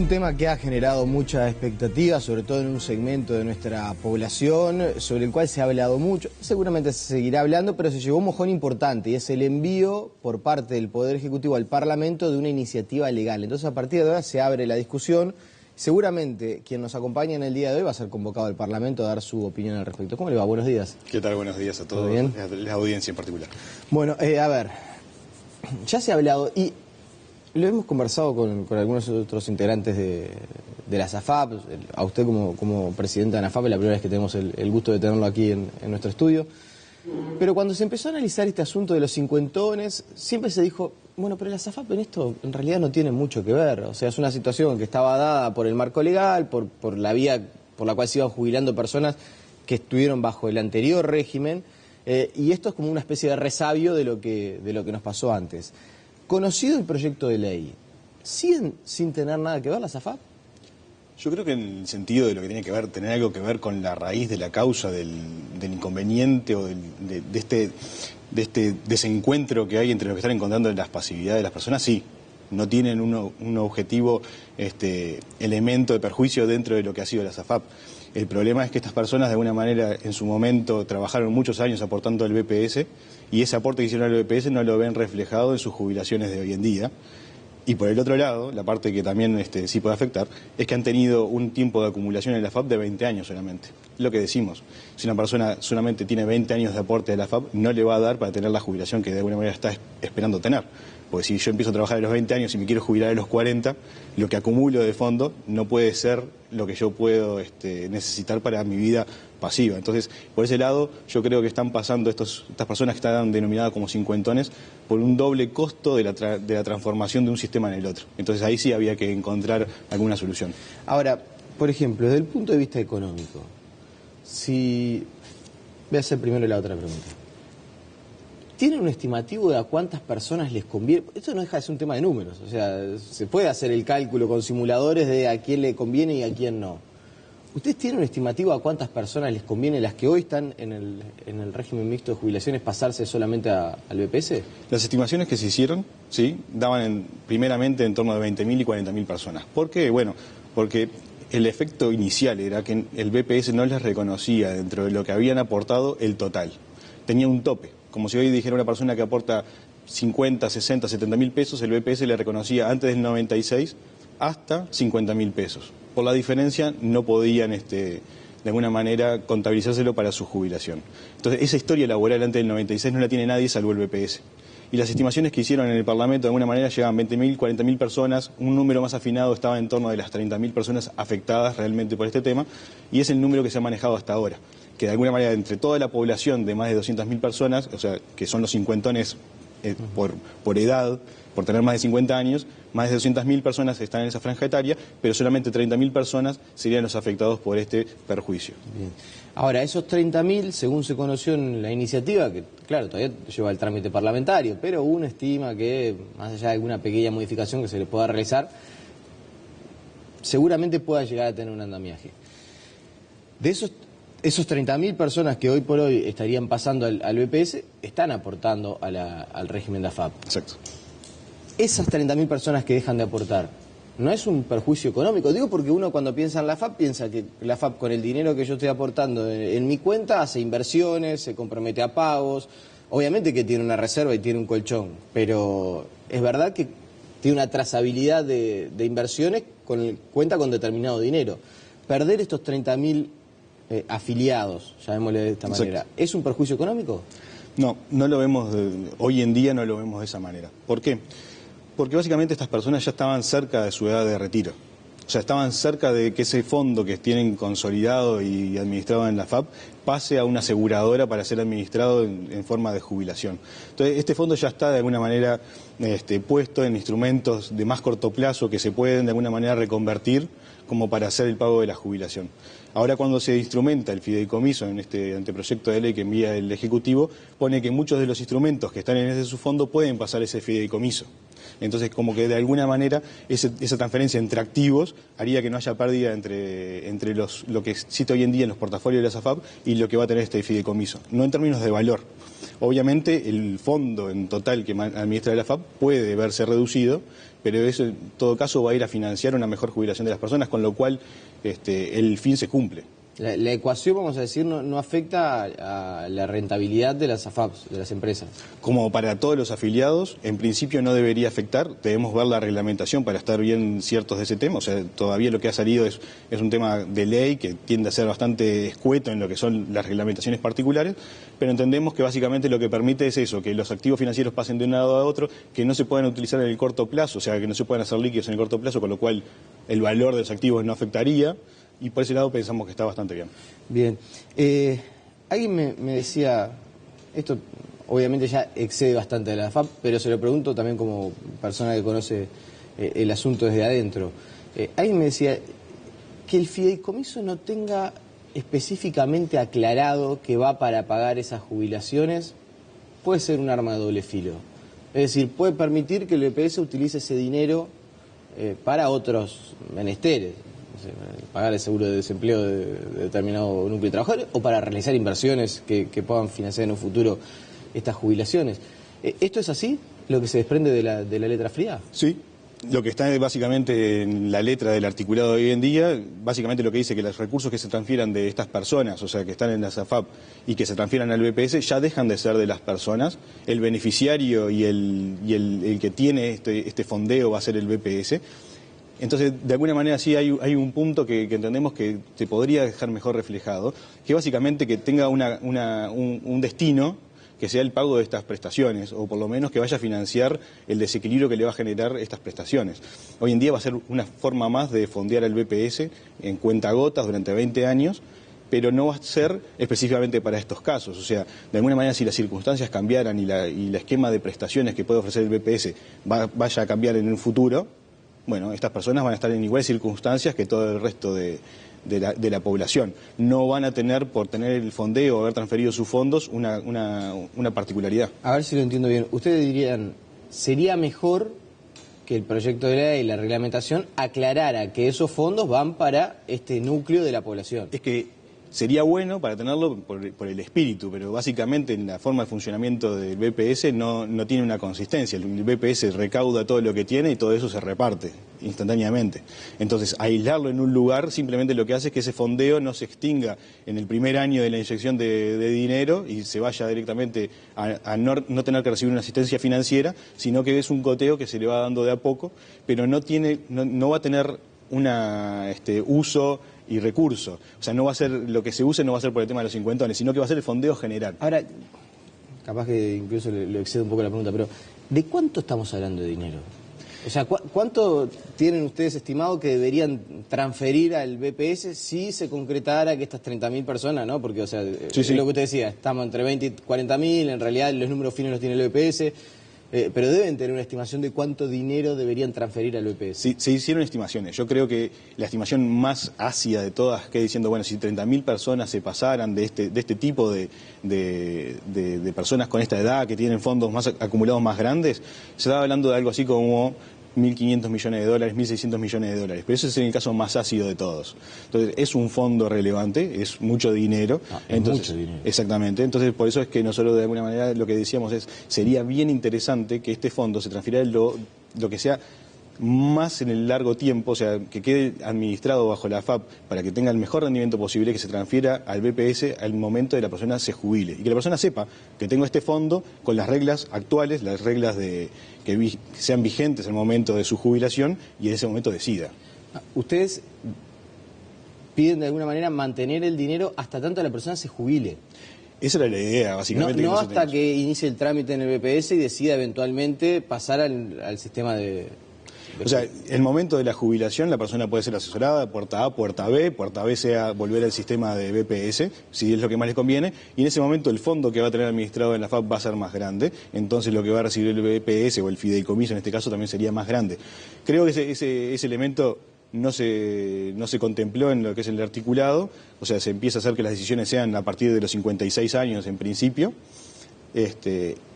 Un tema que ha generado mucha expectativa, sobre todo en un segmento de nuestra población, sobre el cual se ha hablado mucho, seguramente se seguirá hablando, pero se llevó un mojón importante, y es el envío por parte del Poder Ejecutivo al Parlamento de una iniciativa legal. Entonces, a partir de ahora se abre la discusión. Seguramente quien nos acompaña en el día de hoy va a ser convocado al Parlamento a dar su opinión al respecto. ¿Cómo le va? Buenos días. ¿Qué tal? Buenos días a todos, la audiencia en particular. Bueno, a ver, ya se ha hablado y lo hemos conversado con algunos otros integrantes de la SAFAP, a usted como presidenta de la ANAFAP, es la primera vez que tenemos el gusto de tenerlo aquí en nuestro estudio. Pero cuando se empezó a analizar este asunto de los cincuentones, siempre se dijo, bueno, pero la SAFAP en esto en realidad no tiene mucho que ver. O sea, es una situación que estaba dada por el marco legal, por la vía por la cual se iban jubilando personas que estuvieron bajo el anterior régimen, y esto es como una especie de resabio de lo que nos pasó antes. Conocido el proyecto de ley, ¿siguen sin tener nada que ver la SAFAP? Yo creo que en el sentido de lo que tiene que ver, tener algo que ver con la raíz de la causa del inconveniente o de este desencuentro que hay entre lo que están encontrando en las pasividades de las personas, sí. No tienen un objetivo, elemento de perjuicio dentro de lo que ha sido la SAFAP. El problema es que estas personas de alguna manera en su momento trabajaron muchos años aportando al BPS y ese aporte que hicieron al BPS no lo ven reflejado en sus jubilaciones de hoy en día. Y por el otro lado, la parte que también sí puede afectar, es que han tenido un tiempo de acumulación en la FAP de 20 años solamente. Lo que decimos, si una persona solamente tiene 20 años de aporte de la FAP, no le va a dar para tener la jubilación que de alguna manera está esperando tener. Porque si yo empiezo a trabajar a los 20 años y me quiero jubilar a los 40, lo que acumulo de fondo no puede ser lo que yo puedo necesitar para mi vida pasiva. Entonces, por ese lado, yo creo que están pasando estas personas que están denominadas como cincuentones por un doble costo de la transformación de un sistema en el otro. Entonces, ahí sí había que encontrar alguna solución. Ahora, por ejemplo, desde el punto de vista económico, voy a hacer primero la otra pregunta. ¿Tienen un estimativo de a cuántas personas les conviene? Esto no deja de ser un tema de números, o sea, se puede hacer el cálculo con simuladores de a quién le conviene y a quién no. ¿Ustedes tienen un estimativo a cuántas personas les conviene, las que hoy están en el régimen mixto de jubilaciones, pasarse solamente al BPS? Las estimaciones que se hicieron, sí, daban primeramente en torno de 20.000 y 40.000 personas. ¿Por qué? Bueno, porque el efecto inicial era que el BPS no les reconocía dentro de lo que habían aportado el total. Tenía un tope. Como si hoy dijera una persona que aporta 50, 60, 70.000 pesos, el BPS le reconocía antes del 96 hasta 50.000 pesos. Por la diferencia no podían de alguna manera contabilizárselo para su jubilación. Entonces esa historia laboral antes del 96 no la tiene nadie salvo el BPS. Y las estimaciones que hicieron en el Parlamento de alguna manera llegaban 20.000, 40.000 personas, un número más afinado estaba en torno de las 30.000 personas afectadas realmente por este tema, y es el número que se ha manejado hasta ahora, que de alguna manera entre toda la población de más de 200.000 personas, o sea, que son los cincuentones por edad, por tener más de 50 años, más de 200.000 personas están en esa franja etaria, pero solamente 30.000 personas serían los afectados por este perjuicio. Bien. Ahora, esos 30.000, según se conoció en la iniciativa, que claro, todavía lleva el trámite parlamentario, pero uno estima que, más allá de alguna pequeña modificación que se le pueda realizar, seguramente pueda llegar a tener un andamiaje. De esos 30.000 personas que hoy por hoy estarían pasando al BPS, están aportando al régimen de AFAP. Exacto. Esas 30.000 personas que dejan de aportar, ¿no es un perjuicio económico? Digo porque uno cuando piensa en la AFAP, piensa que la AFAP con el dinero que yo estoy aportando en mi cuenta hace inversiones, se compromete a pagos, obviamente que tiene una reserva y tiene un colchón, pero es verdad que tiene una trazabilidad de inversiones, cuenta con determinado dinero. Perder estos 30.000 afiliados, llamémosle de esta manera, Exacto. ¿es un perjuicio económico? No, no lo vemos, hoy en día no lo vemos de esa manera. ¿Por qué? Porque básicamente estas personas ya estaban cerca de su edad de retiro. O sea, estaban cerca de que ese fondo que tienen consolidado y administrado en la FAP pase a una aseguradora para ser administrado en forma de jubilación. Entonces, este fondo ya está de alguna manera puesto en instrumentos de más corto plazo que se pueden de alguna manera reconvertir como para hacer el pago de la jubilación. Ahora, cuando se instrumenta el fideicomiso en este anteproyecto de ley que envía el Ejecutivo, pone que muchos de los instrumentos que están en ese subfondo pueden pasar ese fideicomiso. Entonces, como que de alguna manera esa transferencia entre activos haría que no haya pérdida entre lo que existe hoy en día en los portafolios de la SAFAP y lo que va a tener este fideicomiso. No en términos de valor. Obviamente el fondo en total que administra la AFAP puede verse reducido, pero eso en todo caso va a ir a financiar una mejor jubilación de las personas, con lo cual el fin se cumple. La ecuación, vamos a decir, no afecta a la rentabilidad de las AFAPs, de las empresas. Como para todos los afiliados, en principio no debería afectar. Debemos ver la reglamentación para estar bien ciertos de ese tema. O sea, todavía lo que ha salido es un tema de ley que tiende a ser bastante escueto en lo que son las reglamentaciones particulares, pero entendemos que básicamente lo que permite es eso, que los activos financieros pasen de un lado a otro, que no se puedan utilizar en el corto plazo, o sea, que no se puedan hacer líquidos en el corto plazo, con lo cual el valor de los activos no afectaría. Y por ese lado pensamos que está bastante bien. Bien. Alguien me decía, esto obviamente ya excede bastante de la AFAP, pero se lo pregunto también como persona que conoce el asunto desde adentro. Alguien me decía que el fideicomiso no tenga específicamente aclarado que va para pagar esas jubilaciones, puede ser un arma de doble filo. Es decir, puede permitir que el BPS utilice ese dinero para otros menesteres. Pagar el seguro de desempleo de determinado núcleo de trabajadores o para realizar inversiones que puedan financiar en un futuro estas jubilaciones. ¿Esto es así? ¿Lo que se desprende de la letra fría? Sí. Lo que está básicamente en la letra del articulado de hoy en día, básicamente lo que dice que los recursos que se transfieran de estas personas, o sea, que están en la AFAP y que se transfieran al BPS, ya dejan de ser de las personas. El beneficiario y el que tiene este fondeo va a ser el BPS. Entonces, de alguna manera sí hay un punto que entendemos que se podría dejar mejor reflejado, que básicamente que tenga un destino que sea el pago de estas prestaciones, o por lo menos que vaya a financiar el desequilibrio que le va a generar estas prestaciones. Hoy en día va a ser una forma más de fondear al BPS en cuentagotas durante 20 años, pero no va a ser específicamente para estos casos. O sea, de alguna manera si las circunstancias cambiaran y el esquema de prestaciones que puede ofrecer el BPS vaya a cambiar en un futuro, bueno, estas personas van a estar en iguales circunstancias que todo el resto de la población. No van a tener, por tener el fondeo o haber transferido sus fondos, una particularidad. A ver si lo entiendo bien. Ustedes dirían, ¿sería mejor que el proyecto de ley y la reglamentación aclarara que esos fondos van para este núcleo de la población? Es que sería bueno para tenerlo por el espíritu, pero básicamente en la forma de funcionamiento del BPS no tiene una consistencia. El BPS recauda todo lo que tiene y todo eso se reparte instantáneamente. Entonces, aislarlo en un lugar simplemente lo que hace es que ese fondeo no se extinga en el primer año de la inyección de dinero y se vaya directamente a no tener que recibir una asistencia financiera, sino que es un goteo que se le va dando de a poco, pero no va a tener uso y recurso. O sea, no va a ser lo que se use, no va a ser por el tema de los 50 sino que va a ser el fondeo general. Ahora, capaz que incluso lo excede un poco la pregunta, pero ¿de cuánto estamos hablando de dinero? O sea, ¿cuánto tienen ustedes estimado que deberían transferir al BPS si se concretara que estas 30.000 personas, ¿no? Porque, o sea, sí. Es lo que usted decía, estamos entre 20 y 40.000, en realidad los números finos los tiene el BPS, pero deben tener una estimación de cuánto dinero deberían transferir al BPS. Sí, se hicieron estimaciones. Yo creo que la estimación más ácida de todas, que diciendo, bueno, si 30.000 personas se pasaran de este tipo de personas con esta edad, que tienen fondos más acumulados más grandes, se estaba hablando de algo así como 1.500 millones de dólares, 1.600 millones de dólares. Pero ese es el caso más ácido de todos. Entonces, es un fondo relevante, es mucho dinero. Mucho dinero. Exactamente. Entonces, por eso es que nosotros, de alguna manera, lo que decíamos sería bien interesante que este fondo se transfiera lo que sea más en el largo tiempo, o sea, que quede administrado bajo la AFAP para que tenga el mejor rendimiento posible, que se transfiera al BPS al momento de la persona se jubile. Y que la persona sepa que tengo este fondo con las reglas actuales, las reglas que sean vigentes al momento de su jubilación y en ese momento decida. Ustedes piden de alguna manera mantener el dinero hasta tanto la persona se jubile. Esa era la idea, básicamente. No hasta que inicie el trámite en el BPS y decida eventualmente pasar al sistema de... O sea, el momento de la jubilación la persona puede ser asesorada, puerta A, puerta B sea volver al sistema de BPS, si es lo que más le conviene, y en ese momento el fondo que va a tener administrado en la FAP va a ser más grande, entonces lo que va a recibir el BPS o el fideicomiso en este caso también sería más grande. Creo que ese elemento no se contempló en lo que es el articulado, o sea, se empieza a hacer que las decisiones sean a partir de los 56 años en principio.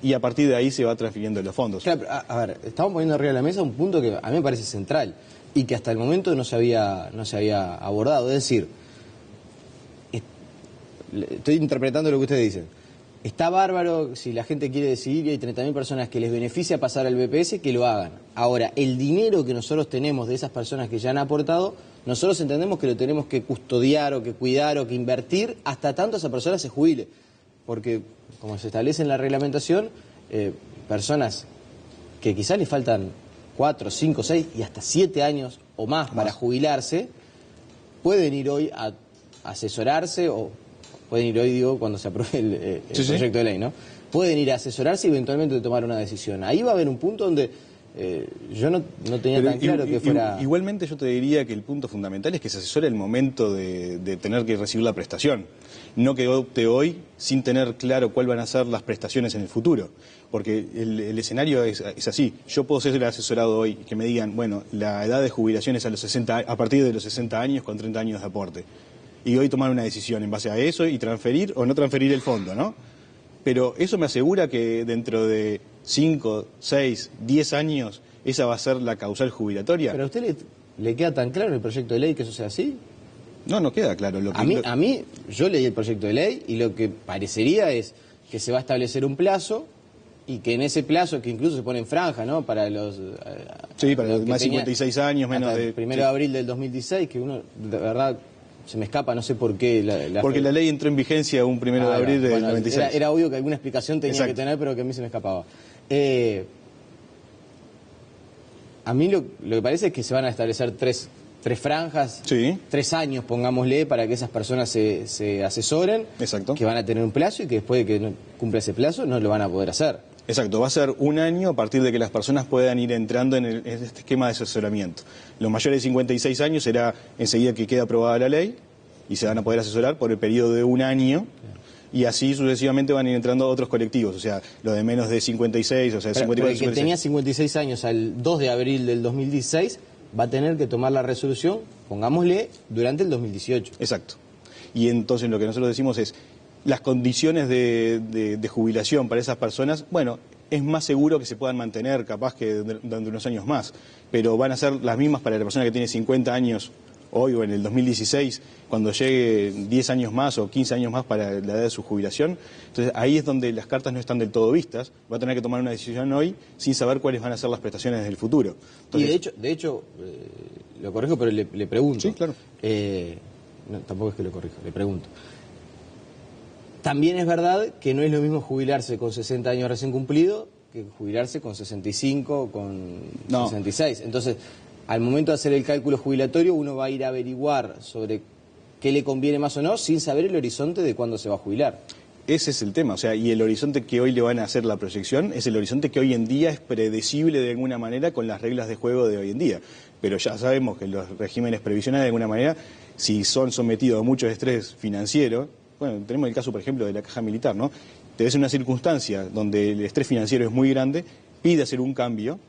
Y a partir de ahí se va transfiriendo los fondos. Claro, a ver, estamos poniendo arriba de la mesa un punto que a mí me parece central y que hasta el momento no se había abordado. Es decir, estoy interpretando lo que ustedes dicen. está bárbaro, si la gente quiere decidir y hay 30.000 personas que les beneficia pasar al BPS, que lo hagan. Ahora, el dinero que nosotros tenemos de esas personas que ya han aportado, nosotros entendemos que lo tenemos que custodiar o que cuidar o que invertir hasta tanto esa persona se jubile. Porque, como se establece en la reglamentación, personas que quizás les faltan 4, 5, 6 y hasta 7 años o más para jubilarse, pueden ir hoy a asesorarse o pueden ir hoy, digo, cuando se apruebe el proyecto de ley, ¿no? Pueden ir a asesorarse y eventualmente tomar una decisión. Ahí va a haber un punto donde yo no tenía tan claro que fuera... Igualmente yo te diría que el punto fundamental es que se asesore el momento de tener que recibir la prestación. No que opte hoy sin tener claro cuáles van a ser las prestaciones en el futuro. Porque el escenario es así. Yo puedo ser asesorado hoy y que me digan, bueno, la edad de jubilación es a partir de los 60 años con 30 años de aporte. Y hoy tomar una decisión en base a eso y transferir o no transferir el fondo, ¿no? Pero eso me asegura que dentro de 5, 6, 10 años esa va a ser la causal jubilatoria. ¿Pero a usted le queda tan claro en el proyecto de ley que eso sea así? No queda claro. A mí, yo leí el proyecto de ley y lo que parecería es que se va a establecer un plazo y que en ese plazo, que incluso se pone en franja, ¿no? Para los... sí, para los más de 56 años, menos de... el 1 de abril del 2016, que uno, de verdad... Se me escapa, no sé por qué. Porque la ley entró en vigencia un 1 de abril del 96. Era obvio que alguna explicación tenía Exacto. que tener, pero que a mí se me escapaba. A mí lo que parece es que se van a establecer tres franjas, sí. 3 años, pongámosle, para que esas personas se asesoren. Exacto. Que van a tener un plazo y que después de que no cumpla ese plazo no lo van a poder hacer. Exacto, va a ser 1 año a partir de que las personas puedan ir entrando en este esquema de asesoramiento. Los mayores de 56 años será enseguida que quede aprobada la ley y se van a poder asesorar por el periodo de 1 año y así sucesivamente van a ir entrando otros colectivos, o sea, los de menos de 56, o sea, pero 54, el que tenía 56 años al 2 de abril del 2016 va a tener que tomar la resolución, pongámosle, durante el 2018. Exacto. Y entonces lo que nosotros decimos es, las condiciones de jubilación para esas personas, bueno, es más seguro que se puedan mantener, capaz que durante unos años más, pero van a ser las mismas para la persona que tiene 50 años hoy o en el 2016, cuando llegue 10 años más o 15 años más para la edad de su jubilación. Entonces ahí es donde las cartas no están del todo vistas, va a tener que tomar una decisión hoy sin saber cuáles van a ser las prestaciones del futuro. Entonces, y de hecho lo corrijo, pero le pregunto. Sí, claro. No, tampoco es que lo corrijo, le pregunto. También es verdad que no es lo mismo jubilarse con 60 años recién cumplido que jubilarse con 65 o con 66. Entonces, al momento de hacer el cálculo jubilatorio, uno va a ir a averiguar sobre qué le conviene más o no, sin saber el horizonte de cuándo se va a jubilar. Ese es el tema, o sea, y el horizonte que hoy le van a hacer la proyección es el horizonte que hoy en día es predecible de alguna manera con las reglas de juego de hoy en día. Pero ya sabemos que los regímenes previsionales de alguna manera, si son sometidos a mucho estrés financiero, bueno, tenemos el caso, por ejemplo, de la Caja Militar, ¿no? Te ves en una circunstancia donde el estrés financiero es muy grande, pide hacer un cambio,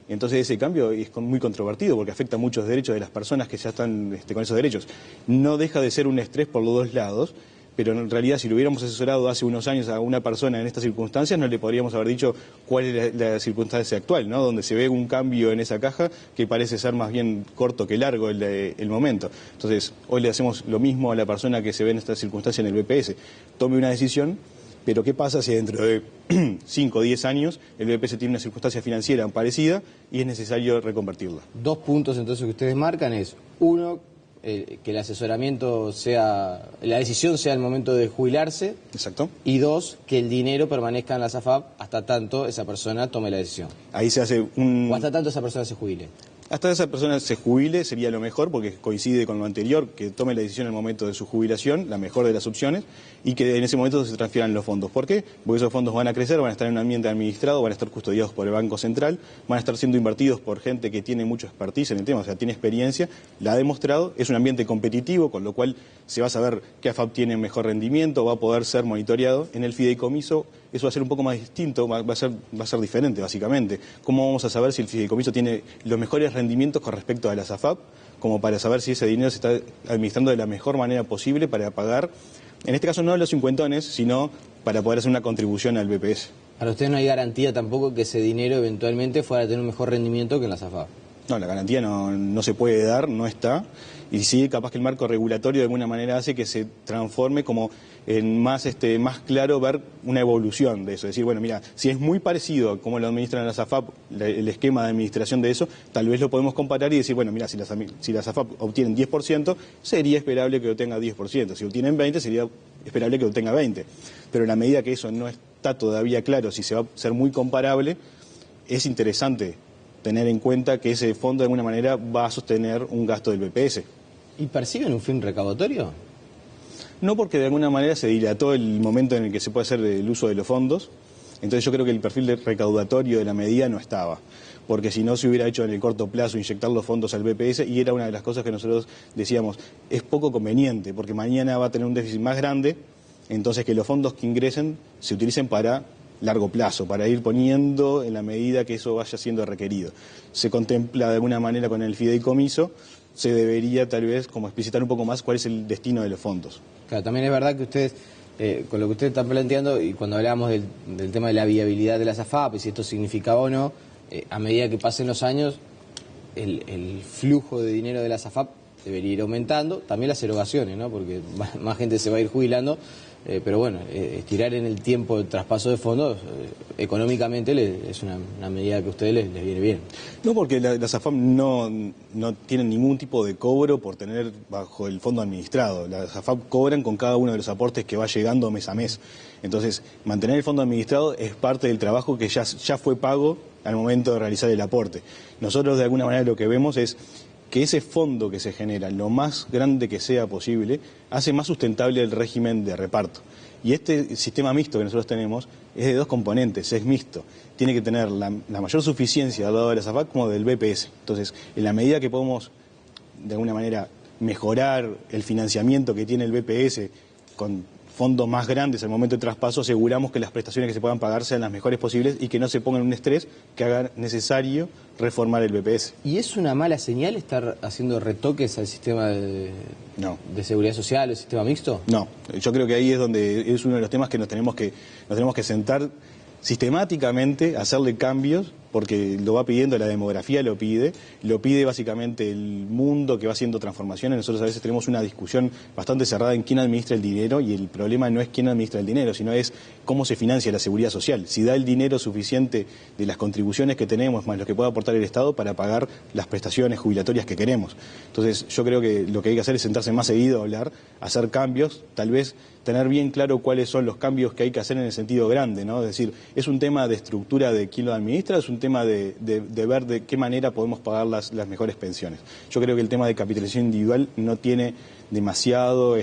entonces ese cambio es muy controvertido porque afecta muchos derechos de las personas que ya están con esos derechos. No deja de ser un estrés por los dos lados, pero en realidad si lo hubiéramos asesorado hace unos años a una persona en estas circunstancias, no le podríamos haber dicho cuál es la circunstancia actual, ¿no? Donde se ve un cambio en esa caja que parece ser más bien corto que largo el momento. Entonces, hoy le hacemos lo mismo a la persona que se ve en esta circunstancia en el BPS. Tome una decisión, pero ¿qué pasa si dentro de 5 o 10 años el BPS tiene una circunstancia financiera parecida y es necesario reconvertirla? 2 puntos entonces que ustedes marcan es, uno, que el asesoramiento sea, la decisión sea el momento de jubilarse. Exacto. Y 2, que el dinero permanezca en la SAFAP hasta tanto esa persona tome la decisión. Ahí se hace un... O hasta tanto esa persona se jubile. Hasta esa persona se jubile sería lo mejor porque coincide con lo anterior, que tome la decisión en el momento de su jubilación, la mejor de las opciones, y que en ese momento se transfieran los fondos. ¿Por qué? Porque esos fondos van a crecer, van a estar en un ambiente administrado, van a estar custodiados por el Banco Central, van a estar siendo invertidos por gente que tiene mucho expertise en el tema, o sea, tiene experiencia, la ha demostrado, es un ambiente competitivo, con lo cual se va a saber qué AFAP tiene mejor rendimiento, va a poder ser monitoreado. En el fideicomiso eso va a ser un poco más distinto, va a ser diferente, básicamente. ¿Cómo vamos a saber si el fideicomiso tiene los mejores rendimientos con respecto a las AFAP, como para saber si ese dinero se está administrando de la mejor manera posible para pagar, en este caso no a los cincuentones, sino para poder hacer una contribución al BPS? Para ustedes no hay garantía tampoco que ese dinero eventualmente fuera a tener un mejor rendimiento que en la SAFAP. No, la garantía no se puede dar, no está. Y sí, capaz que el marco regulatorio de alguna manera hace que se transforme como en más claro ver una evolución de eso. Decir, bueno, mira, si es muy parecido a cómo lo administran las AFAP, el esquema de administración de eso, tal vez lo podemos comparar y decir, bueno, mira, si las AFAP obtienen 10%, sería esperable que obtenga 10%. Si obtienen 20%, sería esperable que obtenga 20%. Pero en la medida que eso no está todavía claro, si se va a ser muy comparable, es interesante tener en cuenta que ese fondo de alguna manera va a sostener un gasto del BPS. ¿Y perciben un fin recaudatorio? No, porque de alguna manera se dilató el momento en el que se puede hacer el uso de los fondos. Entonces yo creo que el perfil recaudatorio de la medida no estaba. Porque si no se hubiera hecho en el corto plazo inyectar los fondos al BPS, y era una de las cosas que nosotros decíamos, es poco conveniente, porque mañana va a tener un déficit más grande, entonces que los fondos que ingresen se utilicen para largo plazo, para ir poniendo en la medida que eso vaya siendo requerido. Se contempla de alguna manera con el fideicomiso, se debería tal vez como explicitar un poco más cuál es el destino de los fondos. Claro, también es verdad que ustedes, con lo que ustedes están planteando, y cuando hablábamos del tema de la viabilidad de las AFAP, y si esto significaba o no, a medida que pasen los años, el flujo de dinero de las AFAP debería ir aumentando, también las erogaciones, ¿no? Porque más gente se va a ir jubilando, pero bueno, estirar en el tiempo el traspaso de fondos, económicamente es una medida que a ustedes les viene bien. No, porque las AFAP no tienen ningún tipo de cobro por tener bajo el fondo administrado. Las AFAP cobran con cada uno de los aportes que va llegando mes a mes. Entonces, mantener el fondo administrado es parte del trabajo que ya fue pago al momento de realizar el aporte. Nosotros de alguna manera lo que vemos es que ese fondo que se genera, lo más grande que sea posible, hace más sustentable el régimen de reparto. Y este sistema mixto que nosotros tenemos es de dos componentes, es mixto. Tiene que tener la mayor suficiencia del lado de la AFAP como del BPS. Entonces, en la medida que podemos, de alguna manera, mejorar el financiamiento que tiene el BPS con fondos más grandes al momento de traspaso, aseguramos que las prestaciones que se puedan pagar sean las mejores posibles y que no se pongan un estrés que haga necesario reformar el BPS. ¿Y es una mala señal estar haciendo retoques al sistema de seguridad social, el sistema mixto? No, yo creo que ahí es donde es uno de los temas que nos tenemos que sentar sistemáticamente, hacerle cambios, porque lo va pidiendo la demografía, lo pide básicamente el mundo que va haciendo transformaciones. Nosotros a veces tenemos una discusión bastante cerrada en quién administra el dinero, y el problema no es quién administra el dinero, sino es cómo se financia la seguridad social. Si da el dinero suficiente de las contribuciones que tenemos, más lo que pueda aportar el Estado, para pagar las prestaciones jubilatorias que queremos. Entonces yo creo que lo que hay que hacer es sentarse más seguido a hablar, hacer cambios, tal vez tener bien claro cuáles son los cambios que hay que hacer en el sentido grande, ¿no? Es decir, es un tema de estructura de quién lo administra, es un tema de ver de qué manera podemos pagar las mejores pensiones. Yo creo que el tema de capitalización individual no tiene demasiado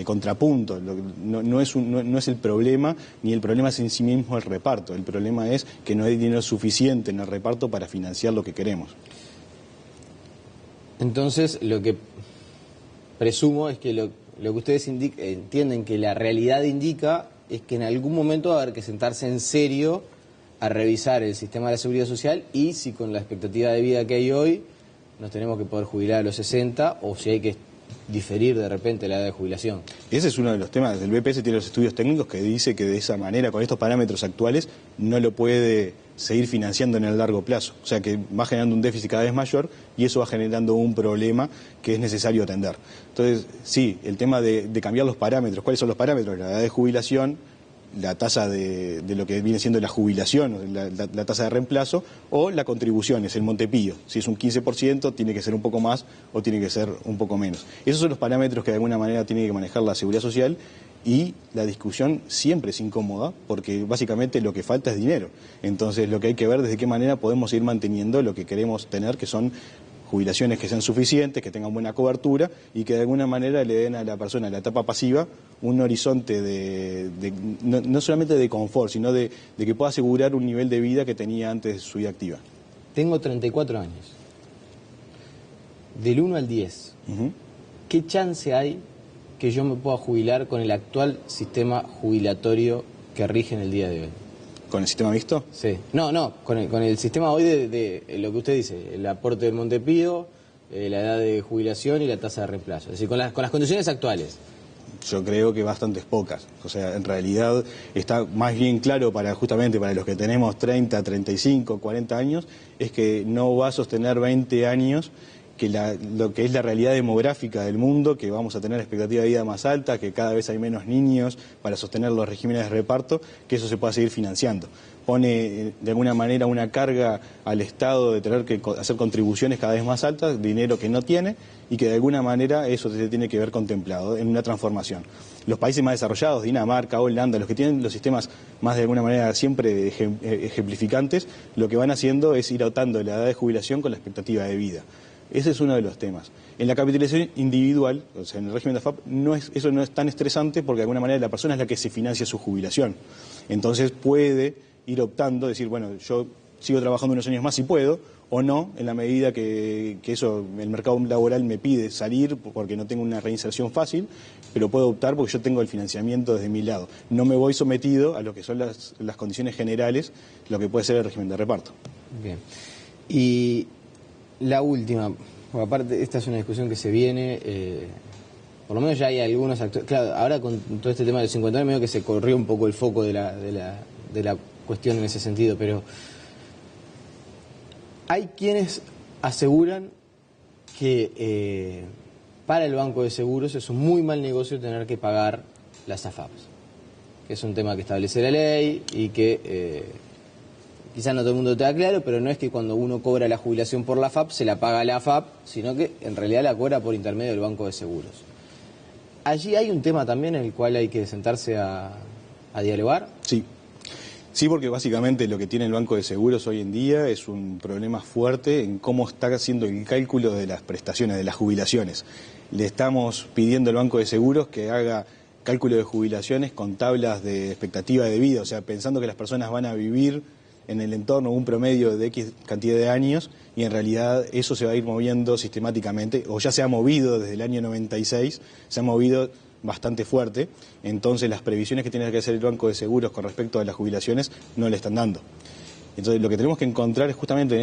contrapunto. No es el problema, ni el problema es en sí mismo el reparto. El problema es que no hay dinero suficiente en el reparto para financiar lo que queremos. Entonces, lo que presumo es que lo que ustedes entienden que la realidad indica es que en algún momento va a haber que sentarse en serio a revisar el sistema de la seguridad social, y si con la expectativa de vida que hay hoy nos tenemos que poder jubilar a los 60, o si hay que diferir de repente la edad de jubilación. Ese es uno de los temas. El BPS tiene los estudios técnicos que dice que de esa manera, con estos parámetros actuales, no lo puede seguir financiando en el largo plazo. O sea que va generando un déficit cada vez mayor, y eso va generando un problema que es necesario atender. Entonces, sí, el tema de cambiar los parámetros. ¿Cuáles son los parámetros? La edad de jubilación, la tasa de lo que viene siendo la jubilación, la tasa de reemplazo, o la contribución, es el Montepío. Si es un 15%, tiene que ser un poco más o tiene que ser un poco menos. Esos son los parámetros que de alguna manera tiene que manejar la seguridad social, y la discusión siempre es incómoda porque básicamente lo que falta es dinero. Entonces lo que hay que ver es de qué manera podemos ir manteniendo lo que queremos tener, que son jubilaciones que sean suficientes, que tengan buena cobertura y que de alguna manera le den a la persona en la etapa pasiva un horizonte no solamente de confort, sino de que pueda asegurar un nivel de vida que tenía antes de su vida activa. Tengo 34 años. Del 1 al 10, ¿qué chance hay que yo me pueda jubilar con el actual sistema jubilatorio que rige en el día de hoy? ¿Con el sistema mixto? Sí. No, con el sistema hoy de lo que usted dice, el aporte del Montepío, la edad de jubilación y la tasa de reemplazo. Es decir, con las condiciones actuales. Yo creo que bastantes pocas. O sea, en realidad está más bien claro justamente para los que tenemos 30, 35, 40 años, es que no va a sostener 20 años que lo que es la realidad demográfica del mundo, que vamos a tener expectativa de vida más alta, que cada vez hay menos niños para sostener los regímenes de reparto, que eso se pueda seguir financiando. Pone de alguna manera una carga al Estado de tener que hacer contribuciones cada vez más altas, dinero que no tiene, y que de alguna manera eso se tiene que ver contemplado en una transformación. Los países más desarrollados, Dinamarca, Holanda, los que tienen los sistemas más de alguna manera siempre ejemplificantes, lo que van haciendo es ir atando la edad de jubilación con la expectativa de vida. Ese es uno de los temas. En la capitalización individual, o sea, en el régimen de AFAP, eso no es tan estresante porque de alguna manera la persona es la que se financia su jubilación. Entonces puede ir optando, decir, bueno, yo sigo trabajando unos años más si puedo, o no, en la medida que eso, el mercado laboral me pide salir porque no tengo una reinserción fácil, pero puedo optar porque yo tengo el financiamiento desde mi lado. No me voy sometido a lo que son las condiciones generales, lo que puede ser el régimen de reparto. Bien. Y la última, porque aparte esta es una discusión que se viene, por lo menos ya hay algunos actores, claro, ahora con todo este tema del 50 medio que se corrió un poco el foco de la cuestión en ese sentido, pero hay quienes aseguran que para el Banco de Seguros es un muy mal negocio tener que pagar las AFAPs, que es un tema que establece la ley y que quizás no todo el mundo te da claro, pero no es que cuando uno cobra la jubilación por la AFAP se la paga la AFAP, sino que en realidad la cobra por intermedio del Banco de Seguros. Allí hay un tema también en el cual hay que sentarse a dialogar. Sí. Sí, porque básicamente lo que tiene el Banco de Seguros hoy en día es un problema fuerte en cómo está haciendo el cálculo de las prestaciones, de las jubilaciones. Le estamos pidiendo al Banco de Seguros que haga cálculo de jubilaciones con tablas de expectativa de vida, o sea, pensando que las personas van a vivir en el entorno un promedio de X cantidad de años y en realidad eso se va a ir moviendo sistemáticamente, o ya se ha movido desde el año 96, se ha movido bastante fuerte, entonces las previsiones que tiene que hacer el Banco de Seguros con respecto a las jubilaciones no le están dando. Entonces lo que tenemos que encontrar es justamente en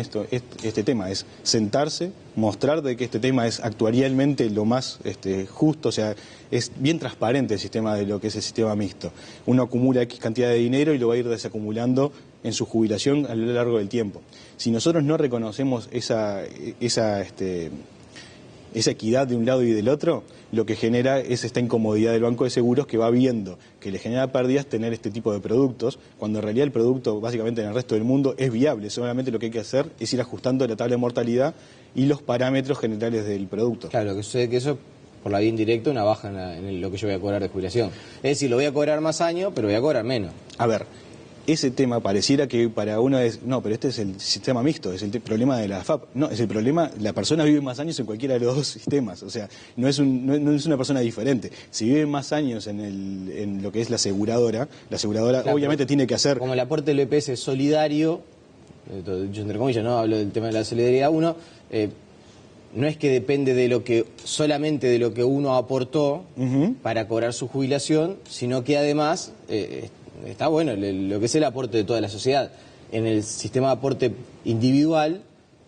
este tema, es sentarse, mostrar de que este tema es actuarialmente lo más justo, o sea, es bien transparente el sistema de lo que es el sistema mixto. Uno acumula X cantidad de dinero y lo va a ir desacumulando en su jubilación a lo largo del tiempo. Si nosotros no reconocemos esa equidad de un lado y del otro, lo que genera es esta incomodidad del Banco de Seguros que va viendo que le genera pérdidas tener este tipo de productos, cuando en realidad el producto básicamente en el resto del mundo es viable, solamente lo que hay que hacer es ir ajustando la tabla de mortalidad y los parámetros generales del producto. Claro, lo que sucede es que eso, por la vía indirecta, una baja en lo que yo voy a cobrar de jubilación. Es decir, lo voy a cobrar más años, pero voy a cobrar menos. A ver, ese tema pareciera que para uno es, no, pero este es el sistema mixto, es el problema de la AFAP. No, es el problema, la persona vive más años en cualquiera de los dos sistemas, o sea, no es una persona diferente. Si vive más años en lo que es la aseguradora claro, obviamente tiene que hacer... Como el aporte del EPS es solidario, yo entre comillas no hablo del tema de la solidaridad, no es que depende de solamente de lo que uno aportó para cobrar su jubilación, sino que además... está bueno lo que es el aporte de toda la sociedad. En el sistema de aporte individual,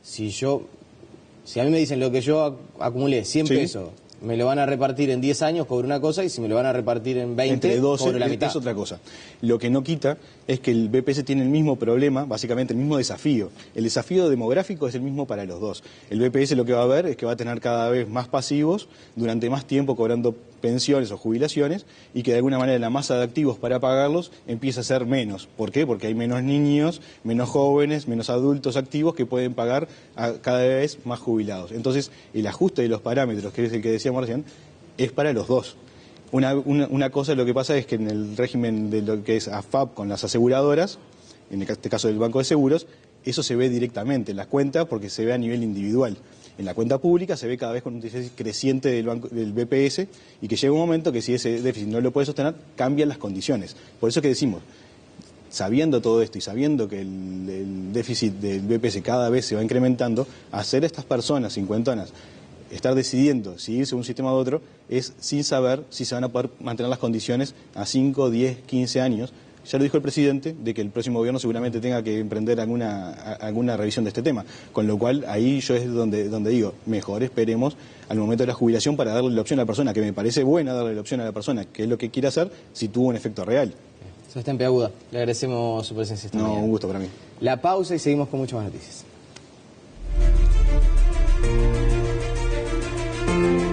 si a mí me dicen lo que yo acumulé, 100 pesos, me lo van a repartir en 10 años, cobro una cosa, y si me lo van a repartir en 20, entre 12, cobro la mitad. Es otra cosa. Lo que no quita es que el BPS tiene el mismo problema, básicamente el mismo desafío. El desafío demográfico es el mismo para los dos. El BPS lo que va a ver es que va a tener cada vez más pasivos durante más tiempo cobrando pensiones o jubilaciones y que de alguna manera la masa de activos para pagarlos empieza a ser menos. ¿Por qué? Porque hay menos niños, menos jóvenes, menos adultos activos que pueden pagar a cada vez más jubilados. Entonces, el ajuste de los parámetros, que es el que decíamos recién, es para los dos. Una cosa lo que pasa es que en el régimen de lo que es AFAP con las aseguradoras, en este caso del Banco de Seguros, eso se ve directamente en las cuentas porque se ve a nivel individual. En la cuenta pública se ve cada vez con un déficit creciente del BPS y que llega un momento que si ese déficit no lo puede sostener, cambian las condiciones. Por eso es que decimos, sabiendo todo esto y sabiendo que el déficit del BPS cada vez se va incrementando, hacer a estas personas cincuentonas estar decidiendo si irse de un sistema u otro es sin saber si se van a poder mantener las condiciones a 5, 10, 15 años. Ya lo dijo el presidente, de que el próximo gobierno seguramente tenga que emprender alguna revisión de este tema. Con lo cual, ahí yo es donde digo, mejor esperemos al momento de la jubilación para darle la opción a la persona, que me parece buena darle la opción a la persona, que es lo que quiere hacer, si tuvo un efecto real. Sebastián Peaguda, le agradecemos su presencia esta mañana. Un gusto para mí. La pausa y seguimos con muchas más noticias. Chao.